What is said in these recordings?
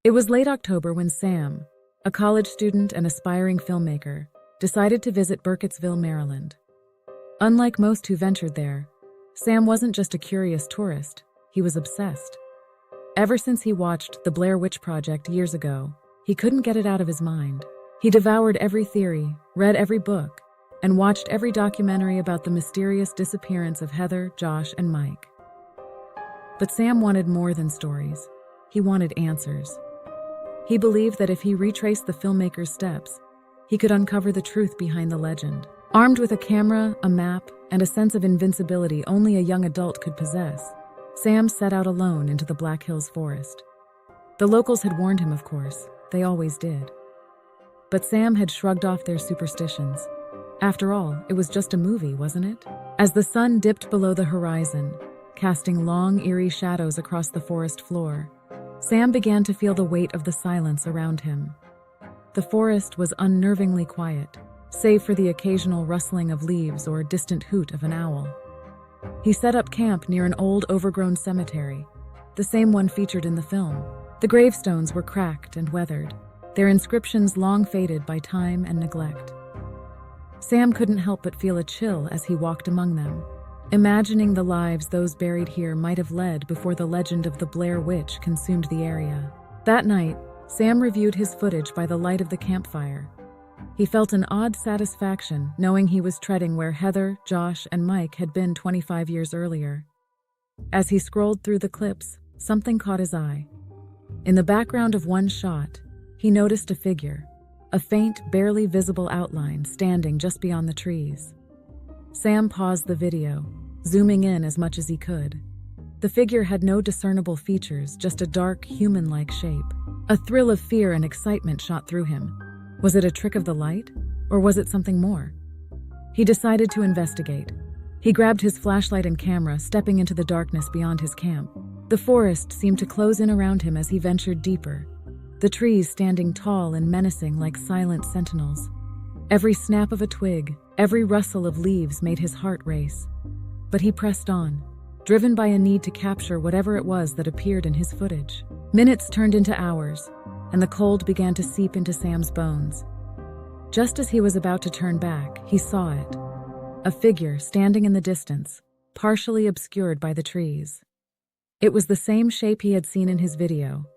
It was late October when Sam, a college student and aspiring filmmaker, decided to visit Burkittsville, Maryland. Unlike most who ventured there, Sam wasn't just a curious tourist, he was obsessed. Ever since he watched The Blair Witch Project years ago, he couldn't get it out of his mind. He devoured every theory, read every book, and watched every documentary about the mysterious disappearance of Heather, Josh, and Mike. But Sam wanted more than stories. He wanted answers. He believed that if he retraced the filmmakers' steps, he could uncover the truth behind the legend. Armed with a camera, a map, and a sense of invincibility only a young adult could possess, Sam set out alone into the Black Hills forest. The locals had warned him, of course. They always did. But Sam had shrugged off their superstitions. After all, it was just a movie, wasn't it? As the sun dipped below the horizon, casting long, eerie shadows across the forest floor, Sam began to feel the weight of the silence around him. The forest was unnervingly quiet, save for the occasional rustling of leaves or distant hoot of an owl. He set up camp near an old, overgrown cemetery, the same one featured in the film. The gravestones were cracked and weathered, their inscriptions long faded by time and neglect. Sam couldn't help but feel a chill as he walked among them, imagining the lives those buried here might have led before the legend of the Blair Witch consumed the area. That night, Sam reviewed his footage by the light of the campfire. He felt an odd satisfaction knowing he was treading where Heather, Josh, and Mike had been 25 years earlier. As he scrolled through the clips, something caught his eye. In the background of one shot, he noticed a figure, a faint, barely visible outline standing just beyond the trees. Sam paused the video, zooming in as much as he could. The figure had no discernible features, just a dark, human-like shape. A thrill of fear and excitement shot through him. Was it a trick of the light, or was it something more? He decided to investigate. He grabbed his flashlight and camera, stepping into the darkness beyond his camp. The forest seemed to close in around him as he ventured deeper, the trees standing tall and menacing like silent sentinels. Every snap of a twig, every rustle of leaves made his heart race. But he pressed on, driven by a need to capture whatever it was that appeared in his footage. Minutes turned into hours, and the cold began to seep into Sam's bones. Just as he was about to turn back, he saw it. A figure standing in the distance, partially obscured by the trees. It was the same shape he had seen in his video,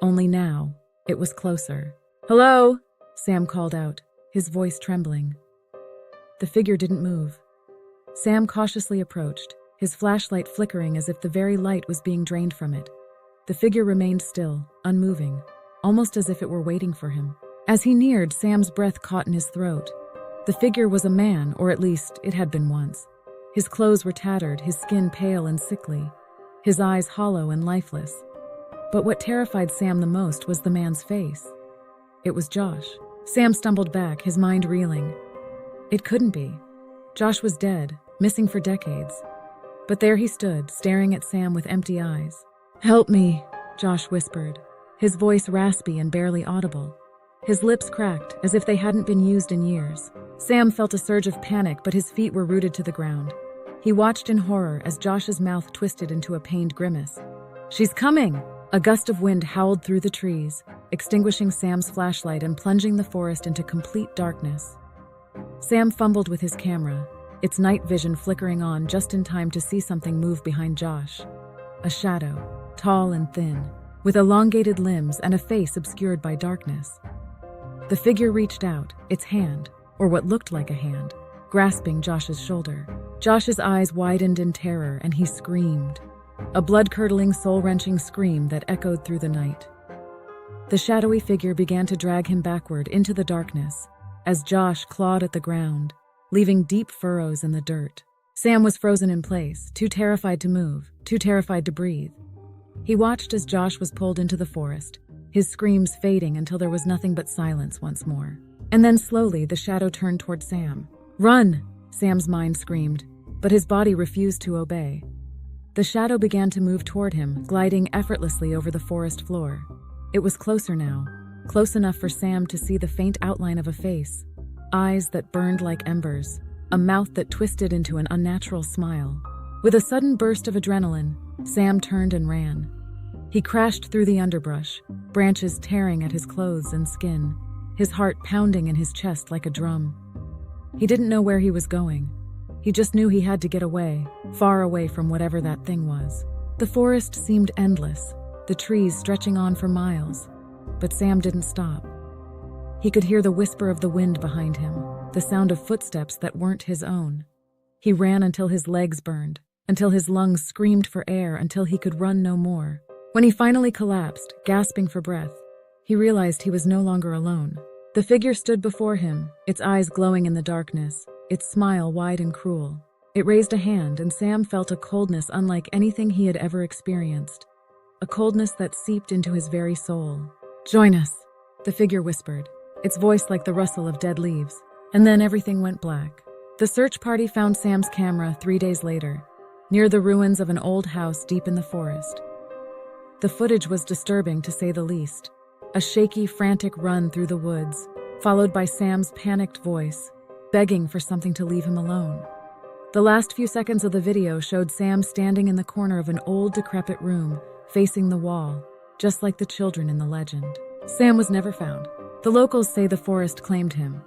only now it was closer. "Hello?" Sam called out, his voice trembling. The figure didn't move. Sam cautiously approached, his flashlight flickering as if the very light was being drained from it. The figure remained still, unmoving, almost as if it were waiting for him. As he neared, Sam's breath caught in his throat. The figure was a man, or at least it had been once. His clothes were tattered, his skin pale and sickly, his eyes hollow and lifeless. But what terrified Sam the most was the man's face. It was Josh. Sam stumbled back, his mind reeling. It couldn't be. Josh was dead, missing for decades. But there he stood, staring at Sam with empty eyes. "Help me," Josh whispered, his voice raspy and barely audible. His lips cracked, as if they hadn't been used in years. Sam felt a surge of panic, but his feet were rooted to the ground. He watched in horror as Josh's mouth twisted into a pained grimace. "She's coming!" A gust of wind howled through the trees, extinguishing Sam's flashlight and plunging the forest into complete darkness. Sam fumbled with his camera, its night vision flickering on just in time to see something move behind Josh. A shadow, tall and thin, with elongated limbs and a face obscured by darkness. The figure reached out, its hand, or what looked like a hand, grasping Josh's shoulder. Josh's eyes widened in terror and he screamed. A blood-curdling, soul-wrenching scream that echoed through the night. The shadowy figure began to drag him backward into the darkness as Josh clawed at the ground, leaving deep furrows in the dirt. Sam was frozen in place, too terrified to move, too terrified to breathe. He watched as Josh was pulled into the forest, his screams fading until there was nothing but silence once more. And then slowly the shadow turned toward Sam. "Run!" Sam's mind screamed, but his body refused to obey. The shadow began to move toward him, gliding effortlessly over the forest floor. It was closer now, close enough for Sam to see the faint outline of a face, eyes that burned like embers, a mouth that twisted into an unnatural smile. With a sudden burst of adrenaline, Sam turned and ran. He crashed through the underbrush, branches tearing at his clothes and skin, his heart pounding in his chest like a drum. He didn't know where he was going. He just knew he had to get away, far away from whatever that thing was. The forest seemed endless, the trees stretching on for miles. But Sam didn't stop. He could hear the whisper of the wind behind him, the sound of footsteps that weren't his own. He ran until his legs burned, until his lungs screamed for air, until he could run no more. When he finally collapsed, gasping for breath, he realized he was no longer alone. The figure stood before him, its eyes glowing in the darkness, its smile wide and cruel. It raised a hand, and Sam felt a coldness unlike anything he had ever experienced, a coldness that seeped into his very soul. "Join us," the figure whispered, its voice like the rustle of dead leaves. And then everything went black. The search party found Sam's camera 3 days later, near the ruins of an old house deep in the forest. The footage was disturbing, to say the least. A shaky, frantic run through the woods, followed by Sam's panicked voice, begging for something to leave him alone. The last few seconds of the video showed Sam standing in the corner of an old, decrepit room, facing the wall, just like the children in the legend. Sam was never found. The locals say the forest claimed him,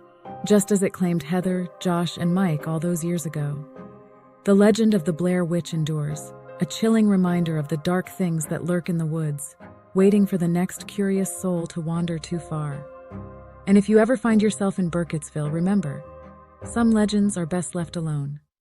just as it claimed Heather, Josh, and Mike all those years ago. The legend of the Blair Witch endures, a chilling reminder of the dark things that lurk in the woods, waiting for the next curious soul to wander too far. And if you ever find yourself in Burkittsville, remember, some legends are best left alone.